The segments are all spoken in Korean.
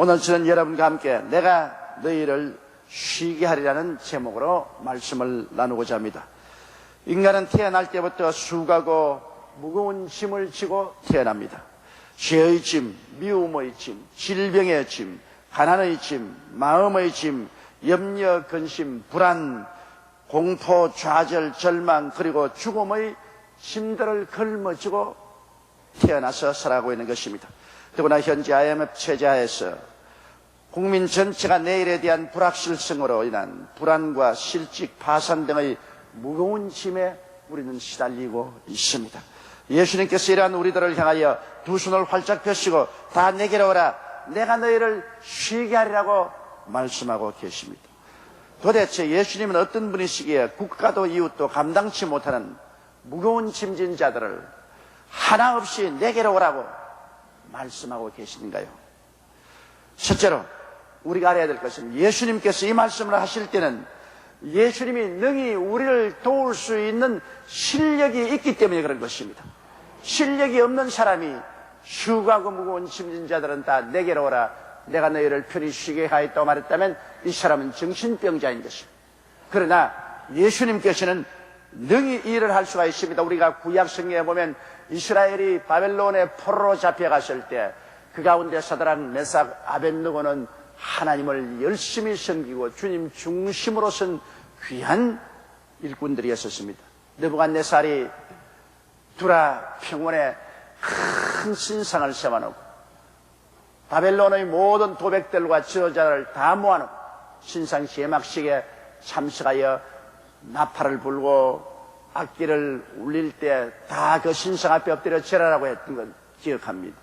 오늘 저는 여러분과 함께 내가 너희를 쉬게 하리라는 제목으로 말씀을 나누고자 합니다. 인간은 태어날 때부터 수고하고 무거운 짐을 지고 태어납니다. 죄의 짐, 미움의 짐, 질병의 짐, 가난의 짐, 마음의 짐, 염려, 근심, 불안, 공포, 좌절, 절망, 그리고 죽음의 짐들을 걸머쥐고 태어나서 살아가고 있는 것입니다. 더구나 현재 IMF 체제하에서 국민 전체가 내일에 대한 불확실성으로 인한 불안과 실직, 파산 등의 무거운 짐에 우리는 시달리고 있습니다. 예수님께서 이러한 우리들을 향하여 두 손을 활짝 펴시고 다 내게로 오라, 내가 너희를 쉬게 하리라고 말씀하고 계십니다. 도대체 예수님은 어떤 분이시기에 국가도 이웃도 감당치 못하는 무거운 짐진 자들을 하나 없이 내게로 오라고 말씀하고 계시는가요? 첫째로 우리가 알아야 될 것은 예수님께서 이 말씀을 하실 때는 예수님이 능히 우리를 도울 수 있는 실력이 있기 때문에 그런 것입니다. 실력이 없는 사람이 휴가고 무거운 짐진 자들은 다 내게로 오라, 내가 너희를 편히 쉬게 하였다고 말했다면 이 사람은 정신병자인 것입니다. 그러나 예수님께서는 능히 이 일을 할 수가 있습니다. 우리가 구약 성경에 보면 이스라엘이 바벨론의 포로로 잡혀갔을 때 그 가운데 사드락, 메삭, 아벳느고는 하나님을 열심히 섬기고 주님 중심으로 선 귀한 일꾼들이었습니다. 느부갓네살이 두라 평원에 큰 신상을 세워놓고 바벨론의 모든 도백들과 지도자를 다 모아놓고 신상 제막식에 참석하여 나팔을 불고 악기를 울릴 때 다 그 신상 앞에 엎드려 절하라고 했던 걸 기억합니다.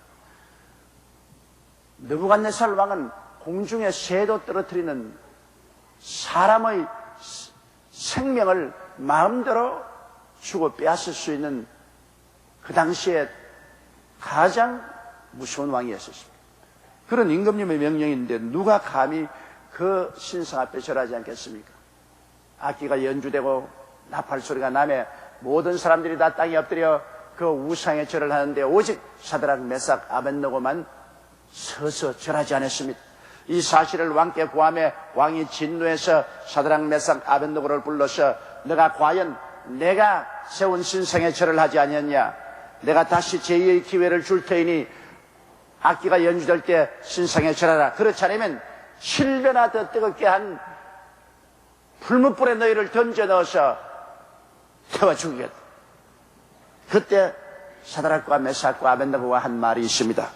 느부갓네살 왕은 공중에 새도 떨어뜨리는 사람의 생명을 마음대로 주고 빼앗을 수 있는 그 당시에 가장 무서운 왕이었습니다. 그런 임금님의 명령인데 누가 감히 그 신상 앞에 절하지 않겠습니까? 악기가 연주되고 나팔 소리가 나며 모든 사람들이 다 땅에 엎드려 그 우상에 절을 하는데 오직 사드락, 메삭, 아벳느고만 서서 절하지 않았습니다. 이 사실을 왕께 고하며 왕이 진노해서 사드락, 메삭, 아벳느고를 불러서 너가 과연 내가 세운 신상에 절을 하지 않았냐? 내가 다시 제2의 기회를 줄 테니 악기가 연주될 때 신상에 절하라. 그렇지 않으면 7배나 더 뜨겁게 한 불뭇불에 너희를 던져 넣어서 태워 죽이겠다. 그때 사드락과 메삭과 아벳느고가 한 말이 있습니다.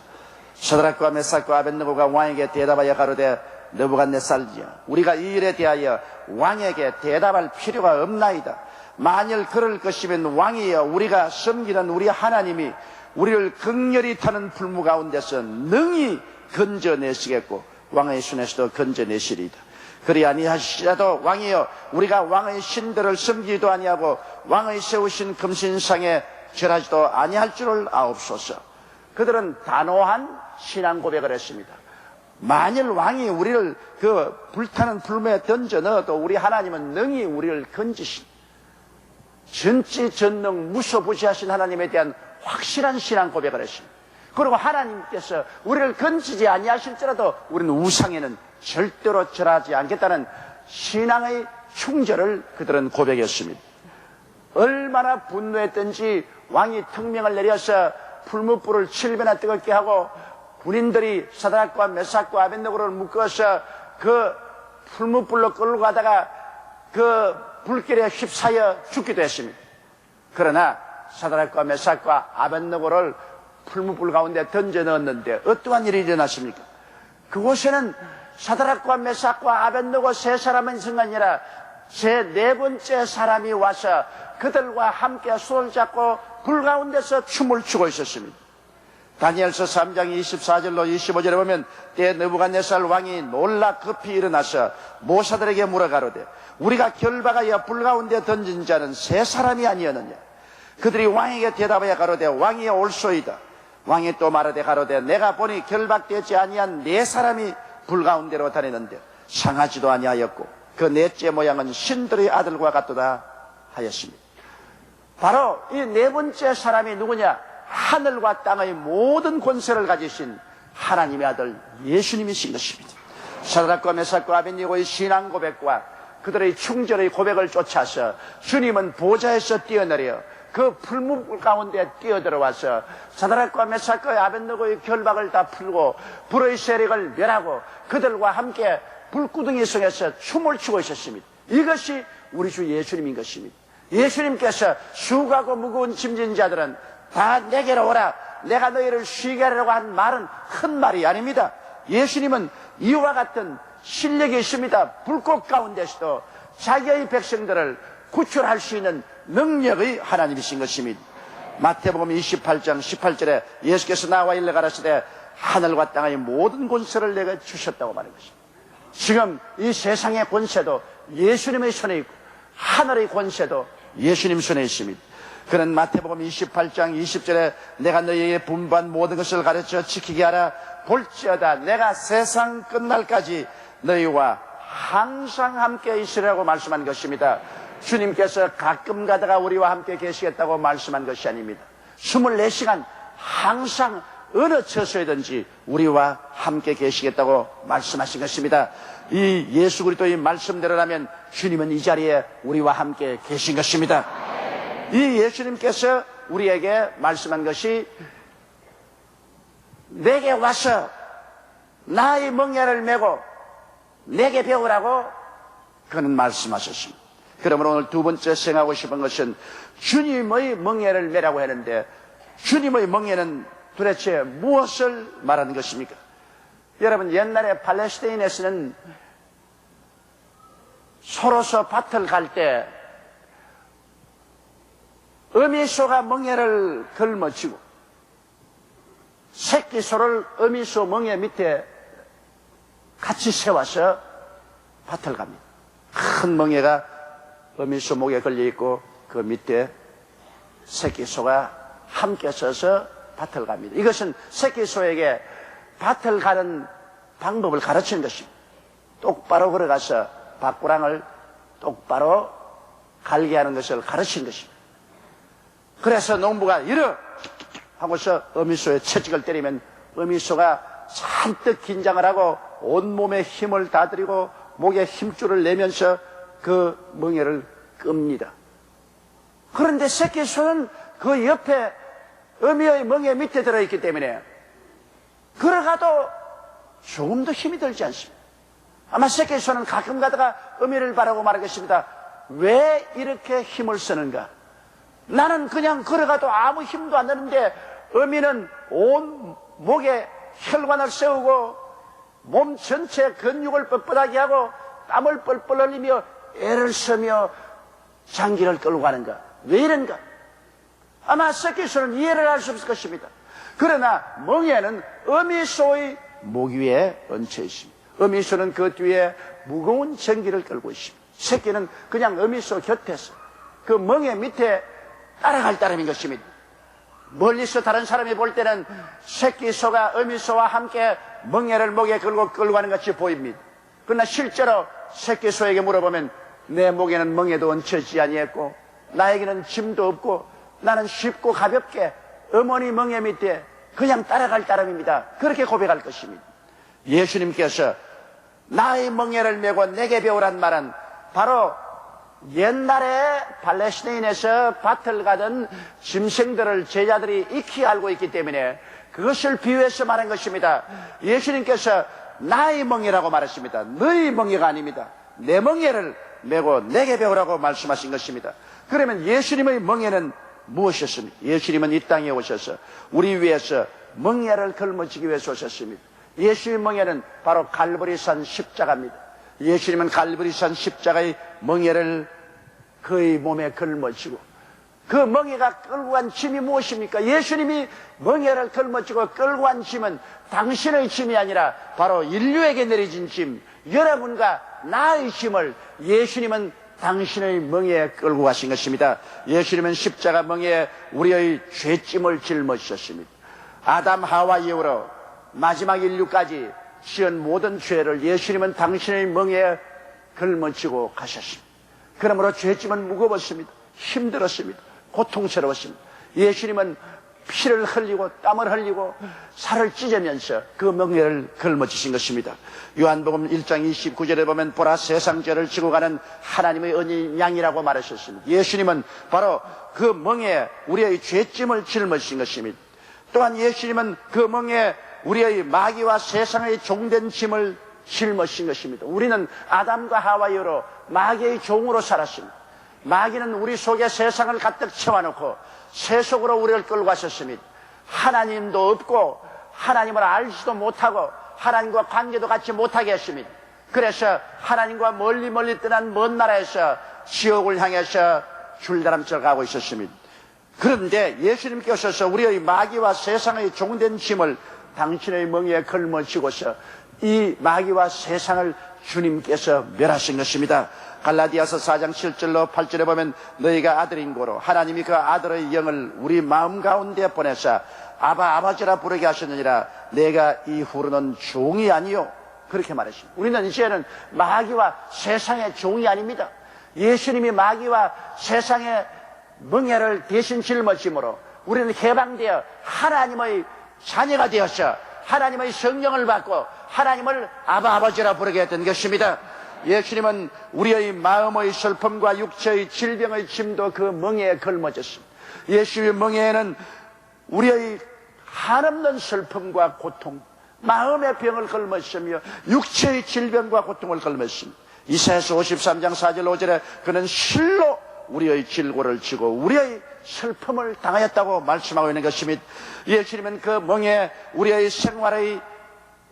사드락과 메삭과 아벳느고가 왕에게 대답하여 가로되 느부갓네살이여, 우리가 이 일에 대하여 왕에게 대답할 필요가 없나이다. 만일 그럴 것이면 왕이여, 우리가 섬기는 우리 하나님이 우리를 극렬히 타는 불무 가운데서 능히 건져내시겠고 왕의 손에서도 건져내시리이다. 그리 아니하시더라도 왕이여, 우리가 왕의 신들을 섬기지도 아니하고 왕의 세우신 금신상에 절하지도 아니할 줄을 아옵소서. 그들은 단호한 신앙 고백을 했습니다. 만일 왕이 우리를 그 불타는 불무에 던져 넣어도 우리 하나님은 능히 우리를 건지신 전지전능 무소부지하신 하나님에 대한 확실한 신앙 고백을 했습니다. 그리고 하나님께서 우리를 건지지 아니하실지라도 우리는 우상에는 절대로 절하지 않겠다는 신앙의 충절을 그들은 고백했습니다. 얼마나 분노했던지 왕이 특명을 내려서 불뭇불을 7배나 뜨겁게 하고 군인들이 사드락과 메삭과 아벳느고를 묶어서 그 불뭇불로 끌고 가다가 그 불길에 휩싸여 죽기도 했습니다. 그러나 사드락과 메삭과 아벳느고를 불뭇불 가운데 던져 넣었는데 어떠한 일이 일어났습니까? 그곳에는 사드락과 메삭과 아벳느고 세 사람은 있은 게 아니라 제 네 번째 사람이 와서 그들과 함께 손을 잡고 불 가운데서 춤을 추고 있었습니다. 다니엘서 3장 24절로 25절에 보면 때 느부갓네살 왕이 놀라 급히 일어나서 모사들에게 물어가로되 우리가 결박하여 불 가운데 던진 자는 세 사람이 아니었느냐? 그들이 왕에게 대답하여 가로되 왕이여 올소이다. 왕이 또 말하되 가로되 내가 보니 결박되지 아니한 네 사람이 불 가운데로 다니는데 상하지도 아니하였고 그 넷째 모양은 신들의 아들과 같도다 하였습니다. 바로 이 네 번째 사람이 누구냐? 하늘과 땅의 모든 권세를 가지신 하나님의 아들 예수님이신 것입니다. 사드락과 메삭과 아벳니고의 신앙 고백과 그들의 충절의 고백을 쫓아서 주님은 보좌에서 뛰어내려 그 풀무불 가운데 뛰어들어와서 사드락과 메삭과 아벳니고의 결박을 다 풀고 불의 세력을 멸하고 그들과 함께 불구덩이 속에서 춤을 추고 있었습니다. 이것이 우리 주 예수님인 것입니다. 예수님께서 수고하고 무거운 짐진 자들은 다 내게로 오라, 내가 너희를 쉬게 하려고 한 말은 큰 말이 아닙니다. 예수님은 이와 같은 실력이 있습니다. 불꽃 가운데서도 자기의 백성들을 구출할 수 있는 능력의 하나님이신 것입니다. 마태복음 28장 18절에 예수께서 나와 일러 가라사대 하늘과 땅의 모든 권세를 내가 주셨다고 말한 것입니다. 지금 이 세상의 권세도 예수님의 손에 있고 하늘의 권세도 예수님 손에 있습니다. 그는 마태복음 28장 20절에 내가 너희에게 분부한 모든 것을 가르쳐 지키게 하라. 볼지어다 내가 세상 끝날까지 너희와 항상 함께 있으라고 말씀한 것입니다. 주님께서 가끔 가다가 우리와 함께 계시겠다고 말씀한 것이 아닙니다. 24시간 항상 어느 처소에든지 우리와 함께 계시겠다고 말씀하신 것입니다. 이 예수 그리스도의 말씀대로라면 주님은 이 자리에 우리와 함께 계신 것입니다. 이 예수님께서 우리에게 말씀한 것이 내게 와서 나의 멍에를 메고 내게 배우라고 그는 말씀하셨습니다. 그러므로 오늘 두 번째 생각하고 싶은 것은 주님의 멍에를 메라고 했는데 주님의 멍에는 도대체 무엇을 말하는 것입니까? 여러분, 옛날에 팔레스타인에서는 소로서 밭을 갈 때 어미소가 멍에를 걸머쥐고 새끼 소를 어미소 멍에 밑에 같이 세워서 밭을 갑니다. 큰 멍에가 어미소 목에 걸려있고 그 밑에 새끼 소가 함께 서서 밭을 갑니다. 이것은 새끼 소에게 밭을 가는 방법을 가르치는 것입니다. 똑바로 걸어가서 밭구랑을 똑바로 갈게 하는 것을 가르치는 것입니다. 그래서 농부가 이러 하고서 어미소의 채찍을 때리면 어미소가 잔뜩 긴장을 하고 온몸에 힘을 다 들이고 목에 힘줄을 내면서 그 멍에를 끕니다. 그런데 새끼 소는 그 옆에 어미의 멍에 밑에 들어있기 때문에 걸어가도 조금도 힘이 들지 않습니다. 아마 새끼 소는 가끔 가다가 어미를 바라고 말하겠습니다. 왜 이렇게 힘을 쓰는가? 나는 그냥 걸어가도 아무 힘도 안 드는데 어미는 온 목에 혈관을 세우고 몸 전체 근육을 뻣뻣하게 하고 땀을 뻘뻘 흘리며 애를 쓰며 장기를 끌고 가는가? 왜 이런가? 아마 새끼소는 이해를 할 수 없을 것입니다. 그러나 멍에는 어미소의 목 위에 얹혀 있습니다. 어미소는 그 뒤에 무거운 전기를 끌고 있습니다. 새끼는 그냥 어미소 곁에서 그 멍에 밑에 따라갈 따름인 것입니다. 멀리서 다른 사람이 볼 때는 새끼소가 어미소와 함께 멍에를 목에 걸고 끌고 가는 것이 보입니다. 그러나 실제로 새끼소에게 물어보면 내 목에는 멍에도 얹혀지지 아니했고 나에게는 짐도 없고 나는 쉽고 가볍게 어머니 멍에 밑에 그냥 따라갈 따름입니다. 그렇게 고백할 것입니다. 예수님께서 나의 멍에를 메고 내게 배우란 말은 바로 옛날에 팔레스타인에서 밭을 가던 짐승들을 제자들이 익히 알고 있기 때문에 그것을 비유해서 말한 것입니다. 예수님께서 나의 멍에라고 말했습니다. 너의 멍에가 아닙니다. 내 멍에를 메고 내게 배우라고 말씀하신 것입니다. 그러면 예수님의 멍에는 무엇이었습니까? 예수님은 이 땅에 오셔서 우리 위해서 멍에를 걸머쥐기 위해서 오셨습니다. 예수님의 멍에는 바로 갈보리산 십자가입니다. 예수님은 갈보리산 십자가의 멍에를 그의 몸에 걸머쥐고 그 멍에가 끌고 간 짐이 무엇입니까? 예수님이 멍에를 걸머쥐고 끌고 간 짐은 당신의 짐이 아니라 바로 인류에게 내려진 짐, 여러분과 나의 짐을 예수님은 당신의 멍에에 끌고 가신 것입니다. 예수님은 십자가 멍에에 우리의 죄짐을 짊어지셨습니다. 아담 하와 이후로 마지막 인류까지 지은 모든 죄를 예수님은 당신의 멍에에 걸머쥐고 가셨습니다. 그러므로 죄짐은 무거웠습니다. 힘들었습니다. 고통스러웠습니다. 예수님은 피를 흘리고 땀을 흘리고 살을 찢으면서 그 멍에를 걸머지신 것입니다. 요한복음 1장 29절에 보면 보라 세상 죄를 지고 가는 하나님의 어린 양이라고 말하셨습니다. 예수님은 바로 그 멍에 우리의 죄짐을 짊어지신 것입니다. 또한 예수님은 그 멍에 우리의 마귀와 세상의 종된 짐을 짊어지신 것입니다. 우리는 아담과 하와이로 마귀의 종으로 살았습니다. 마귀는 우리 속에 세상을 가득 채워놓고 세속으로 우리를 끌고 갔었습니다. 하나님도 없고 하나님을 알지도 못하고 하나님과 관계도 갖지 못하게 했습니다. 그래서 하나님과 멀리 떠난 먼 나라에서 지옥을 향해서 줄다람질 가고 있었습니다. 그런데 예수님께 오셔서 우리의 마귀와 세상의 종된 짐을 당신의 멍에에 걸머쥐고서 이 마귀와 세상을 주님께서 멸하신 것입니다. 갈라디아서 4장 7절로 8절에 보면 너희가 아들인 고로 하나님이 그 아들의 영을 우리 마음 가운데 보내사 아버지라 부르게 하셨느니라. 내가 이후로는 종이 아니요, 그렇게 말했습니다. 우리는 이제는 마귀와 세상의 종이 아닙니다. 예수님이 마귀와 세상의 멍에를 대신 짊어짐으로 우리는 해방되어 하나님의 자녀가 되어서 하나님의 성령을 받고 하나님을 아버지라 부르게 된 것입니다. 예수님은 우리의 마음의 슬픔과 육체의 질병의 짐도 그 멍에에 걸머졌습니다. 예수의 멍에에는 우리의 한없는 슬픔과 고통, 마음의 병을 걸머지며 육체의 질병과 고통을 걸머졌습니다. 이사야서 53장 4절 5절에 그는 실로 우리의 질고를 지고 우리의 슬픔을 당하였다고 말씀하고 있는 것입니다. 예수님은 그 멍에 우리의 생활의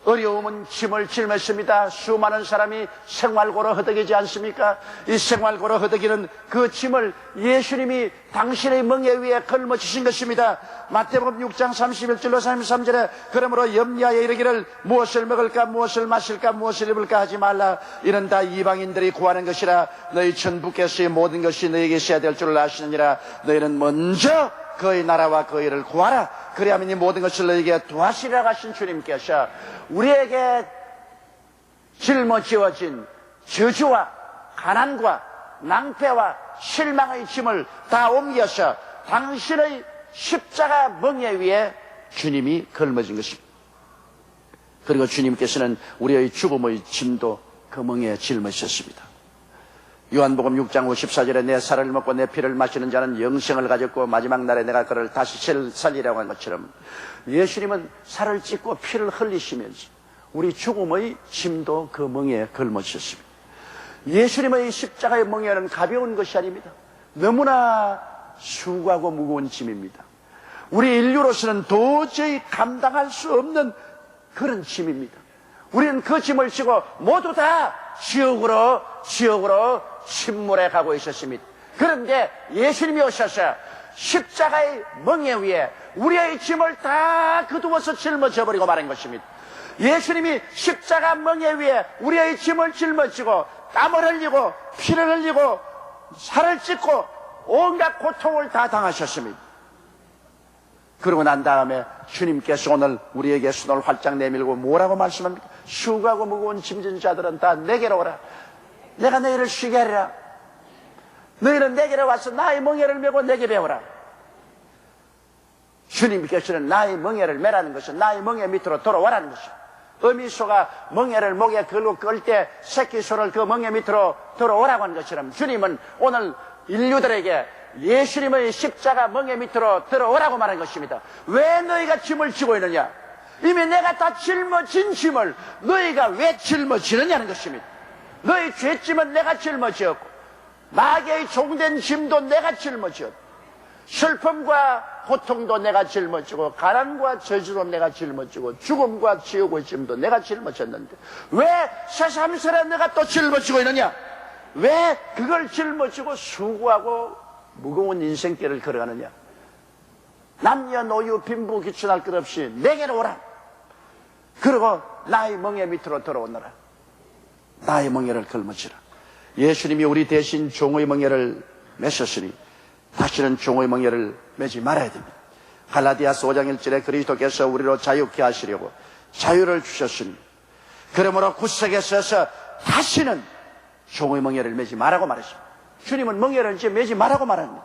어려움은 짐을 짊었습니다. 수많은 사람이 생활고로 허덕이지 않습니까? 이 생활고로 허덕이는 그 짐을 예수님이 당신의 멍에 위에 걸머지신 것입니다. 마태복음 6장 31절로 33절에 그러므로 염려하여 이르기를 무엇을 먹을까 무엇을 마실까 무엇을 입을까 하지 말라. 이는 다 이방인들이 구하는 것이라. 너희 천부께서의 모든 것이 너희에게 있어야 될 줄 아시느니라. 너희는 먼저 그의 나라와 그 일을 구하라. 그리하면 이 모든 것을 너희에게 도하시리라 하신 주님께서 우리에게 짊어지어진 저주와 가난과 낭패와 실망의 짐을 다 옮겨서 당신의 십자가 멍에 위에 주님이 걸머진 것입니다. 그리고 주님께서는 우리의 죽음의 짐도 그 멍에 짊어지셨습니다. 요한복음 6장 54절에 내 살을 먹고 내 피를 마시는 자는 영생을 가졌고 마지막 날에 내가 그를 다시 살리라고 한 것처럼 예수님은 살을 찢고 피를 흘리시면서 우리 죽음의 짐도 그 멍에 걸머지셨습니다. 예수님의 십자가의 멍에는 가벼운 것이 아닙니다. 너무나 수고하고 무거운 짐입니다. 우리 인류로서는 도저히 감당할 수 없는 그런 짐입니다. 우리는 그 짐을 지고 모두 다 지옥으로 침몰해 가고 있었습니다. 그런데 예수님이 오셔서 십자가의 멍에 위에 우리의 짐을 다 거두어서 짊어져 버리고 말한 것입니다. 예수님이 십자가 멍에 위에 우리의 짐을 짊어지고 땀을 흘리고 피를 흘리고 살을 찢고 온갖 고통을 다 당하셨습니다. 그러고 난 다음에 주님께서 오늘 우리에게 손을 활짝 내밀고 뭐라고 말씀합니까? 수고하고 무거운 짐진 자들은 다 내게로 오라. 내가 너희를 쉬게 하리라. 너희는 내게로 와서 나의 멍에를 메고 내게 배우라. 주님께서는 나의 멍에를 메라는 것은 나의 멍에 밑으로 돌아와라는 것이죠. 어미소가 멍에를 목에 걸고 끌 때 새끼소를 그 멍에 밑으로 돌아오라고 하는 것처럼 주님은 오늘 인류들에게 예수님의 십자가 멍에 밑으로 들어오라고 말한 것입니다. 왜 너희가 짐을 지고 있느냐? 이미 내가 다 짊어진 짐을 너희가 왜 짊어지느냐는 것입니다. 너희 죄짐은 내가 짊어지었고 마귀의 종된 짐도 내가 짊어지었고 슬픔과 고통도 내가 짊어지고 가난과 저주도 내가 짊어지고 죽음과 지옥의 짐도 내가 짊어졌는데 왜 새삼스레 내가 또 짊어지고 있느냐? 왜 그걸 짊어지고 수고하고 무거운 인생길을 걸어가느냐? 남녀노유 빈부 귀천할 것 없이 내게로 오라. 그리고 나의 멍에 밑으로 들어오너라. 나의 멍에를 걸머지라. 예수님이 우리 대신 종의 멍에를 메셨으니 다시는 종의 멍에를 메지 말아야 됩니다. 갈라디아서 5장 1절에 그리스도께서 우리로 자유케 하시려고 자유를 주셨으니 그러므로 구석에 서서 다시는 종의 멍에를 메지 말라고 말했습니다. 주님은 멍에를 이제 메지 말라고 말합니다.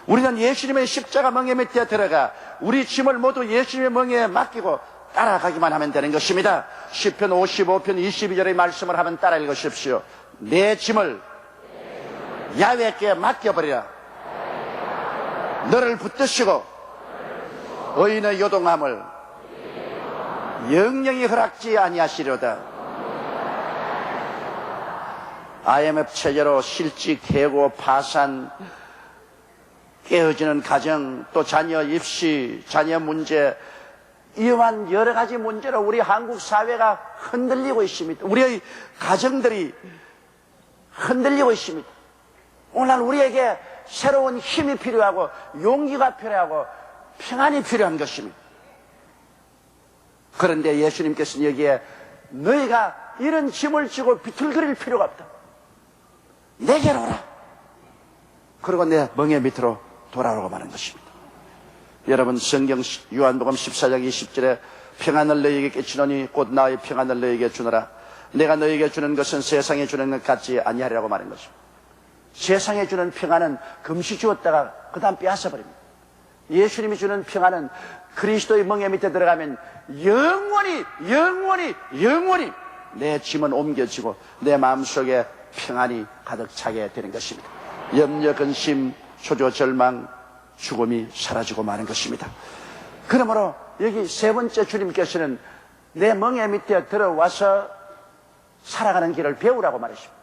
우리는 예수님의 십자가 멍에 밑에 들어가 우리 짐을 모두 예수님의 멍에 맡기고 따라가기만 하면 되는 것입니다. 시편 55편 22절의 말씀을 한번 따라 읽으십시오. 내 짐을 야훼께 맡겨버리라. 너를 붙드시고 의인의 요동함을 영영이 허락지 아니하시려다. IMF 체제로 실직, 해고, 파산, 깨어지는 가정, 또 자녀 입시, 자녀 문제, 이러한 여러 가지 문제로 우리 한국 사회가 흔들리고 있습니다. 우리의 가정들이 흔들리고 있습니다. 오늘 우리에게 새로운 힘이 필요하고 용기가 필요하고 평안이 필요한 것입니다. 그런데 예수님께서는 여기에 너희가 이런 짐을 지고 비틀거릴 필요가 없다. 내게로 오라. 그리고 내 멍에 밑으로 돌아오라고 말하는 것입니다. 여러분, 성경 요한복음 14장 20절에 평안을 너희에게 끼치노니 곧 나의 평안을 너희에게 주노라. 내가 너희에게 주는 것은 세상에 주는 것 같지 아니하리라고 말하는 것입니다. 세상에 주는 평안은 금시 주었다가 그 다음 빼앗아 버립니다. 예수님이 주는 평안은 그리스도의 멍에 밑에 들어가면 영원히 내 짐은 옮겨지고 내 마음속에 평안이 가득 차게 되는 것입니다. 염려, 근심, 초조, 절망, 죽음이 사라지고 마는 것입니다. 그러므로 여기 세 번째 주님께서는 내 멍에 밑에 들어와서 살아가는 길을 배우라고 말하십니다.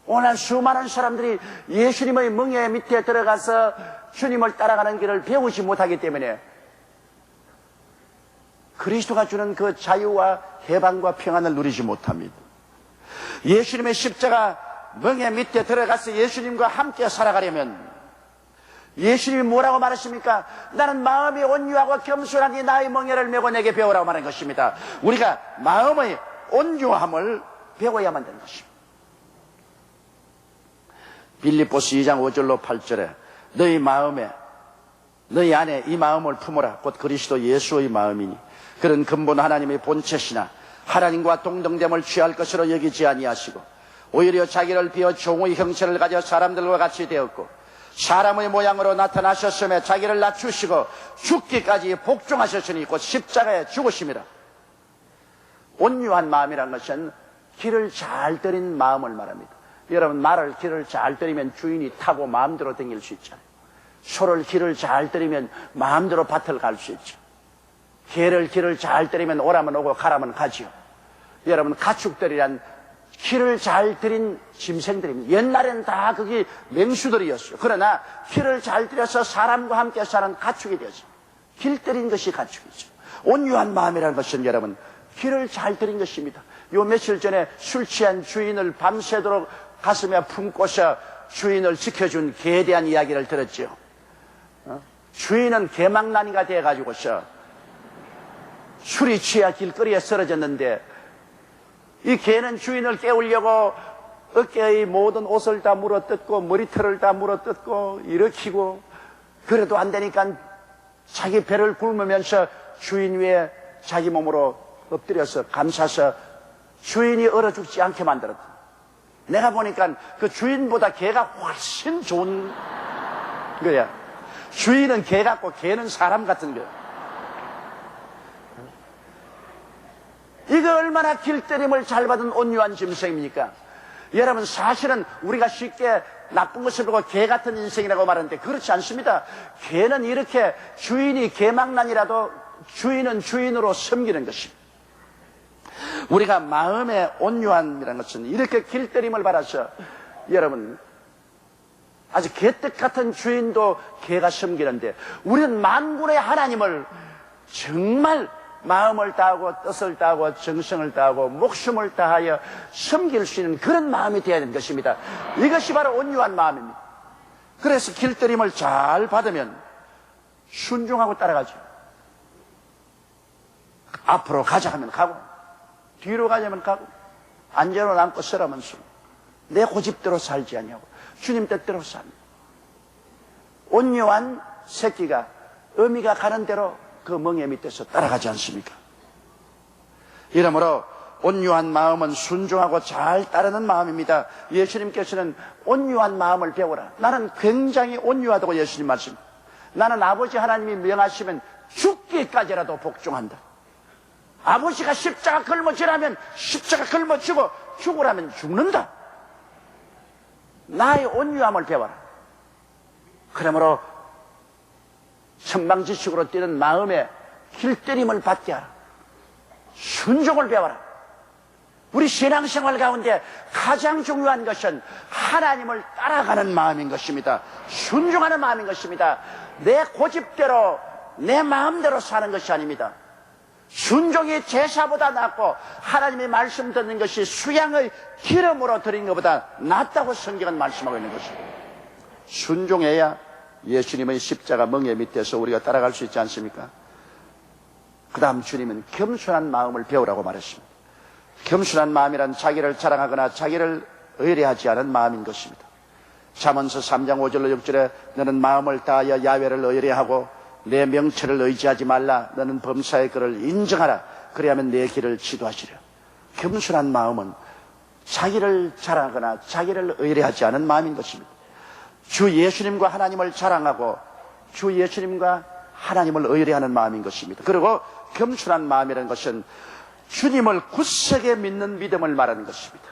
오늘 수많은 사람들이 예수님의 멍에 밑에 들어가서 주님을 따라가는 길을 배우지 못하기 때문에 그리스도가 주는 그 자유와 해방과 평안을 누리지 못합니다. 예수님의 십자가 멍에 밑에 들어가서 예수님과 함께 살아가려면 예수님이 뭐라고 말하십니까? 나는 마음이 온유하고 겸손하니 나의 멍에를 메고 내게 배우라고 말하는 것입니다. 우리가 마음의 온유함을 배워야만 되는 것입니다. 빌립보서 2장 5절로 8절에 너희 마음에 너희 안에 이 마음을 품어라. 곧 그리스도 예수의 마음이니 그런 근본 하나님의 본체시나 하나님과 동등됨을 취할 것으로 여기지 아니하시고 오히려 자기를 비어 종의 형체를 가져 사람들과 같이 되었고 사람의 모양으로 나타나셨음에 자기를 낮추시고 죽기까지 복종하셨으니 곧 십자가에 죽으심이라. 온유한 마음이란 것은 길을 잘 들인 마음을 말합니다. 여러분, 말을 길을 잘 들이면 주인이 타고 마음대로 다닐 수 있잖아요. 소를 길을 잘 들이면 마음대로 밭을 갈 수 있죠. 개를 길을 잘 들이면 오라면 오고 가라면 가지요. 여러분, 가축들이란 길을 잘 들인 짐승들입니다. 옛날에는 다 그게 맹수들이었어요. 그러나 길을 잘 들여서 사람과 함께 사는 가축이 되었어요. 길 들인 것이 가축이죠. 온유한 마음이라는 것은 여러분, 길을 잘 들인 것입니다. 요 며칠 전에 술 취한 주인을 밤새도록 가슴에 품고서 주인을 지켜준 개에 대한 이야기를 들었죠. 주인은 개망나니가 돼가지고서 술이 취해 길거리에 쓰러졌는데 이 개는 주인을 깨우려고 어깨의 모든 옷을 다 물어뜯고 머리털을 다 물어뜯고 일으키고 그래도 안 되니까 자기 배를 굶으면서 주인 위에 자기 몸으로 엎드려서 감싸서 주인이 얼어 죽지 않게 만들었다. 내가 보니까 그 주인보다 개가 훨씬 좋은 거야. 주인은 개 같고 개는 사람 같은 거야. 이거 얼마나 길들임을 잘 받은 온유한 짐승입니까? 여러분, 사실은 우리가 쉽게 나쁜 것을 보고 개 같은 인생이라고 말하는데 그렇지 않습니다. 개는 이렇게 주인이 개망난이라도 주인은 주인으로 섬기는 것입니다. 우리가 마음의 온유함이라는 것은 이렇게 길들임을 받아서 여러분, 아주 개떡 같은 주인도 개가 섬기는데 우리는 만군의 하나님을 정말 마음을 다하고 뜻을 다하고 정성을 다하고 목숨을 다하여 섬길 수 있는 그런 마음이 되어야 되는 것입니다. 이것이 바로 온유한 마음입니다. 그래서 길들임을 잘 받으면 순종하고 따라가죠. 앞으로 가자 하면 가고 뒤로 가자면 가고 안전을 안고 서라면 서 내 고집대로 살지 아니하고 주님 뜻대로 삽니다. 온유한 새끼가 어미가 가는 대로 그 멍에 밑에서 따라가지 않습니까? 이러므로 온유한 마음은 순종하고 잘 따르는 마음입니다. 예수님께서는 온유한 마음을 배워라. 나는 굉장히 온유하다고 예수님 말씀. 나는 아버지 하나님이 명하시면 죽기까지라도 복종한다. 아버지가 십자가 걸머지라면 십자가 걸머지고 죽으라면 죽는다. 나의 온유함을 배워라. 그러므로 천방지축으로 뛰는 마음에 길들임을 받게 하라. 순종을 배워라. 우리 신앙생활 가운데 가장 중요한 것은 하나님을 따라가는 마음인 것입니다. 순종하는 마음인 것입니다. 내 고집대로 내 마음대로 사는 것이 아닙니다. 순종이 제사보다 낫고 하나님의 말씀 듣는 것이 수양의 기름으로 드린 것보다 낫다고 성경은 말씀하고 있는 것입니다. 순종해야 예수님의 십자가 멍에 밑에서 우리가 따라갈 수 있지 않습니까? 그 다음 주님은 겸손한 마음을 배우라고 말했습니다. 겸손한 마음이란 자기를 자랑하거나 자기를 의뢰하지 않은 마음인 것입니다. 잠언서 3장 5절로 6절에 너는 마음을 다하여 야훼를 의뢰하고 내 명철을 의지하지 말라. 너는 범사의 그를 인정하라. 그리하면 내 길을 지도하시려. 겸손한 마음은 자기를 자랑하거나 자기를 의뢰하지 않은 마음인 것입니다. 주 예수님과 하나님을 자랑하고 주 예수님과 하나님을 의뢰하는 마음인 것입니다. 그리고 겸손한 마음이라는 것은 주님을 굳세게 믿는 믿음을 말하는 것입니다.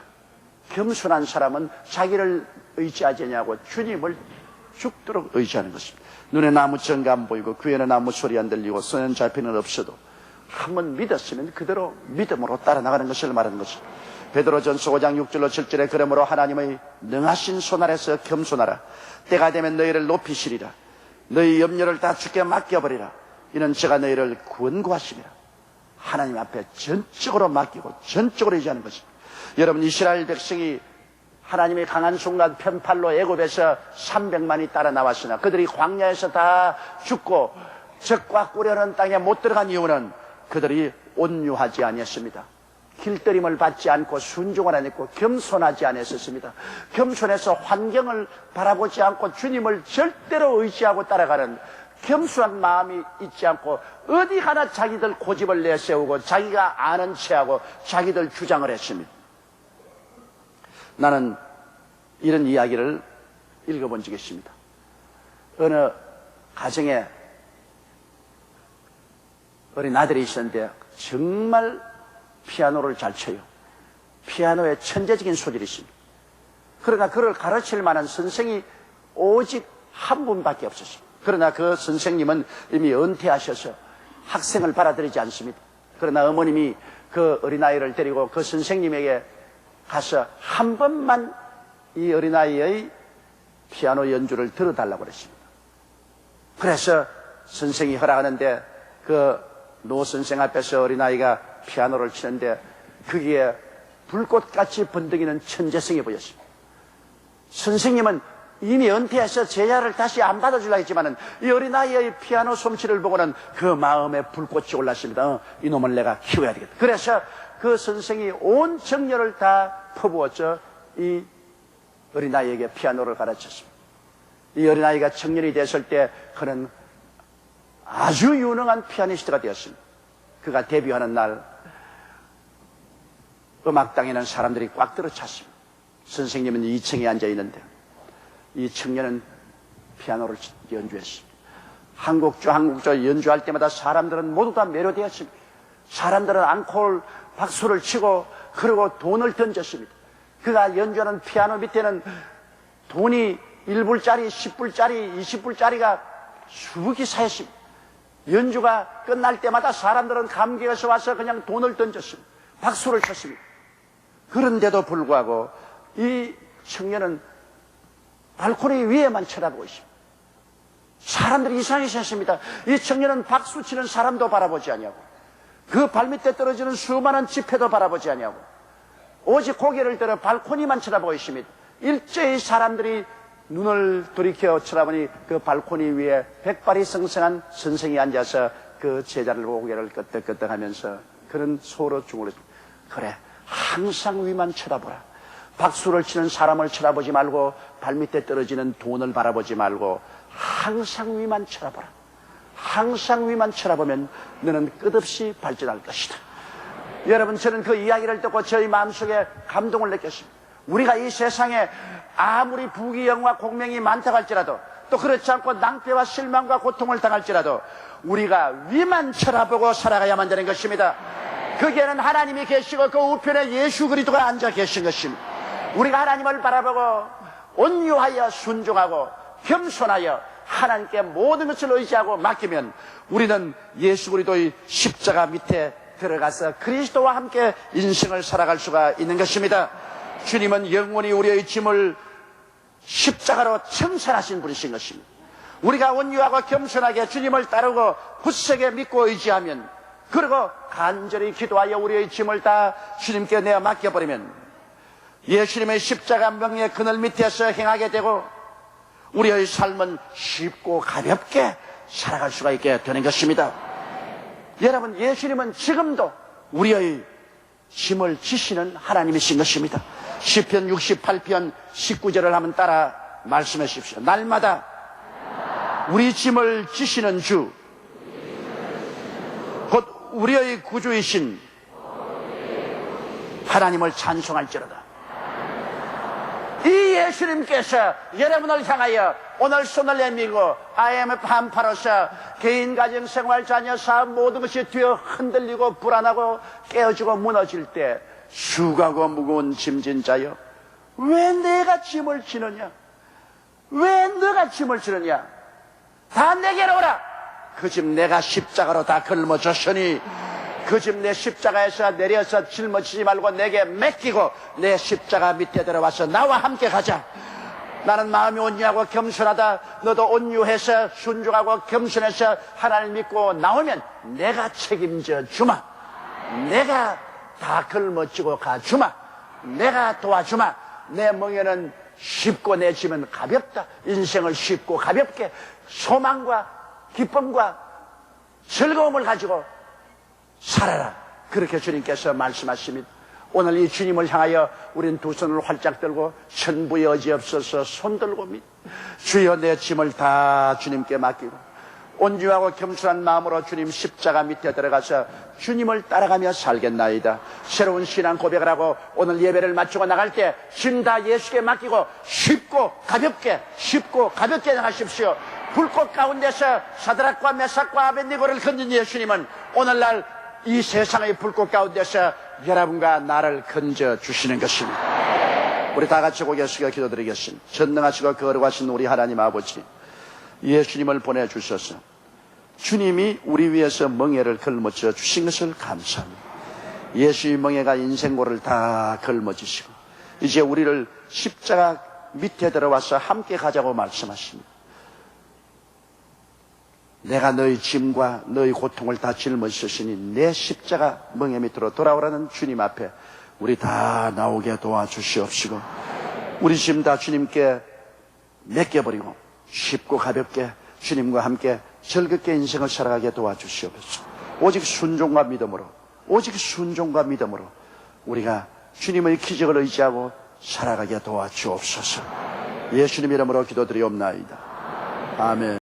겸손한 사람은 자기를 의지하지 않냐고 주님을 죽도록 의지하는 것입니다. 눈에 나무 정가 안 보이고 귀에는 아무 소리 안 들리고 손에는 잡히는 없어도 한번 믿었으면 그대로 믿음으로 따라 나가는 것을 말하는 것입니다. 베드로전서 5장 6절로 7절에 그러므로 하나님의 능하신 손 아래서 겸손하라. 때가 되면 너희를 높이시리라. 너희 염려를 다 주께 맡겨버리라. 이는 제가 너희를 권고하시리라. 하나님 앞에 전적으로 맡기고 전적으로 의지하는 것입니다. 여러분, 이스라엘 백성이 하나님의 강한 순간 편팔로 애굽에서 300만이 따라 나왔으나 그들이 광야에서 다 죽고 적과 꾸려는 땅에 못 들어간 이유는 그들이 온유하지 아니했습니다. 길들임을 받지 않고 순종을 안 했고 겸손하지 않았습니다. 겸손해서 환경을 바라보지 않고 주님을 절대로 의지하고 따라가는 겸손한 마음이 있지 않고 어디 가나 자기들 고집을 내세우고 자기가 아는 체하고 자기들 주장을 했습니다. 나는 이런 이야기를 읽어본 적이 있습니다. 어느 가정에 어린 아들이 있었는데 정말 피아노를 잘 쳐요. 피아노에 천재적인 소질이 있습니다. 그러나 그를 가르칠 만한 선생이 오직 한 분밖에 없었습니다. 그러나 그 선생님은 이미 은퇴하셔서 학생을 받아들이지 않습니다. 그러나 어머님이 그 어린아이를 데리고 그 선생님에게 가서 한 번만 이 어린아이의 피아노 연주를 들어달라고 그랬습니다. 그래서 선생이 허락하는데 그 노 선생 앞에서 어린아이가 피아노를 치는데 거기에 불꽃같이 번뜩이는 천재성이 보였습니다. 선생님은 이미 은퇴해서 제자를 다시 안 받아주려 했지만은 이 어린아이의 피아노 솜씨를 보고는 그 마음에 불꽃이 올랐습니다. 이놈을 내가 키워야 되겠다. 그래서 그 선생이 온 정열을 다 퍼부었죠. 이 어린아이에게 피아노를 가르쳤습니다. 이 어린아이가 청년이 됐을 때 그는 아주 유능한 피아니스트가 되었습니다. 그가 데뷔하는 날 음악당에는 사람들이 꽉 들어찼습니다. 선생님은 2층에 앉아 있는데 이 청년은 피아노를 연주했습니다. 한국조 연주할 때마다 사람들은 모두 다 매료되었습니다. 사람들은 앙콜 박수를 치고 그리고 돈을 던졌습니다. 그가 연주하는 피아노 밑에는 돈이 1불짜리, 10불짜리, 20불짜리가 수북이 쌓였습니다. 연주가 끝날 때마다 사람들은 감격해서 와서 그냥 돈을 던졌습니다. 박수를 쳤습니다. 그런데도 불구하고 이 청년은 발코니 위에만 쳐다보고 있습니다. 사람들이 이상하게 생각했습니다. 이 청년은 박수 치는 사람도 바라보지 않냐고, 그 발밑에 떨어지는 수많은 지폐도 바라보지 않냐고, 오직 고개를 들어 발코니만 쳐다보고 있습니다. 일제히 사람들이 눈을 돌이켜 쳐다보니 그 발코니 위에 백발이 성성한 선생이 앉아서 그 제자를 보고 고개를 끄덕끄덕 하면서 그런 소로 중얼했습니다. 그래, 항상 위만 쳐다보라. 박수를 치는 사람을 쳐다보지 말고 발밑에 떨어지는 돈을 바라보지 말고 항상 위만 쳐다보라. 항상 위만 쳐다보면 너는 끝없이 발전할 것이다. 여러분, 저는 그 이야기를 듣고 저희 마음속에 감동을 느꼈습니다. 우리가 이 세상에 아무리 부귀영화 공명이 많다고 할지라도, 또 그렇지 않고 낭패와 실망과 고통을 당할지라도 우리가 위만 쳐다보고 살아가야만 되는 것입니다. 거기에는 하나님이 계시고 그 우편에 예수 그리스도가 앉아 계신 것입니다. 우리가 하나님을 바라보고 온유하여 순종하고 겸손하여 하나님께 모든 것을 의지하고 맡기면 우리는 예수 그리스도의 십자가 밑에 들어가서 그리스도와 함께 인생을 살아갈 수가 있는 것입니다. 주님은 영원히 우리의 짐을 십자가로 청산하신 분이신 것입니다. 우리가 온유하고 겸손하게 주님을 따르고 굳세게 믿고 의지하면, 그리고 간절히 기도하여 우리의 짐을 다 주님께 내어 맡겨버리면 예수님의 십자가 명의 그늘 밑에서 행하게 되고 우리의 삶은 쉽고 가볍게 살아갈 수가 있게 되는 것입니다. 여러분, 예수님은 지금도 우리의 짐을 지시는 하나님이신 것입니다. 시편 68편 19절을 한번 따라 말씀해 주십시오. 날마다 우리 짐을 지시는 주, 곧 우리의 구주이신 하나님을 찬송할지로다. 이 예수님께서 여러분을 향하여 오늘 손을 내밀고 IMF 한파로서 개인, 가정, 생활, 자녀, 사업 모든 것이 뒤어 흔들리고 불안하고 깨어지고 무너질 때 수고하고 무거운 짐진 자여, 왜 내가 짐을 지느냐? 왜 너가 짐을 지느냐? 다 내게로 오라. 그 짐 내가 십자가로 다 걸머졌으니 그 짐 내 십자가에서 내려서 짊어지지 말고 내게 맡기고 내 십자가 밑에 들어와서 나와 함께 가자. 나는 마음이 온유하고 겸손하다. 너도 온유해서 순종하고 겸손해서 하나님 믿고 나오면 내가 책임져 주마. 내가 다 걸머지고 가주마. 내가 도와주마. 내 멍에는 쉽고 내 짐은 가볍다. 인생을 쉽고 가볍게 소망과 기쁨과 즐거움을 가지고 살아라. 그렇게 주님께서 말씀하십니다. 오늘 이 주님을 향하여 우리는 두 손을 활짝 들고 천부의 여지없어서 손 들고 주여 내 짐을 다 주님께 맡기고 온유하고 겸손한 마음으로 주님 십자가 밑에 들어가서 주님을 따라가며 살겠나이다. 새로운 신앙 고백을 하고 오늘 예배를 마치고 나갈 때 짐 다 예수께 맡기고 쉽고 가볍게 나가십시오. 불꽃 가운데서 사드락과 메삭과 아벳네고를 건진 예수님은 오늘날 이 세상의 불꽃 가운데서 여러분과 나를 건져 주시는 것입니다. 우리 다 같이 고개 숙여 기도드리겠습니다. 전능하시고 거룩하신 우리 하나님 아버지, 예수님을 보내주셔서 주님이 우리 위해서 멍에를 걸머져 주신 것을 감사합니다. 예수의 멍에가 인생고를 다 걸머지시고 이제 우리를 십자가 밑에 들어와서 함께 가자고 말씀하십니다. 내가 너희 짐과 너희 고통을 다 짊어지셨으니 내 십자가 멍에 밑으로 돌아오라는 주님 앞에 우리 다 나오게 도와주시옵시고 우리 짐 다 주님께 맡겨버리고 쉽고 가볍게 주님과 함께 즐겁게 인생을 살아가게 도와주시옵소서. 오직 순종과 믿음으로 우리가 주님의 기적을 의지하고 살아가게 도와주옵소서. 예수님 이름으로 기도드리옵나이다. 아멘.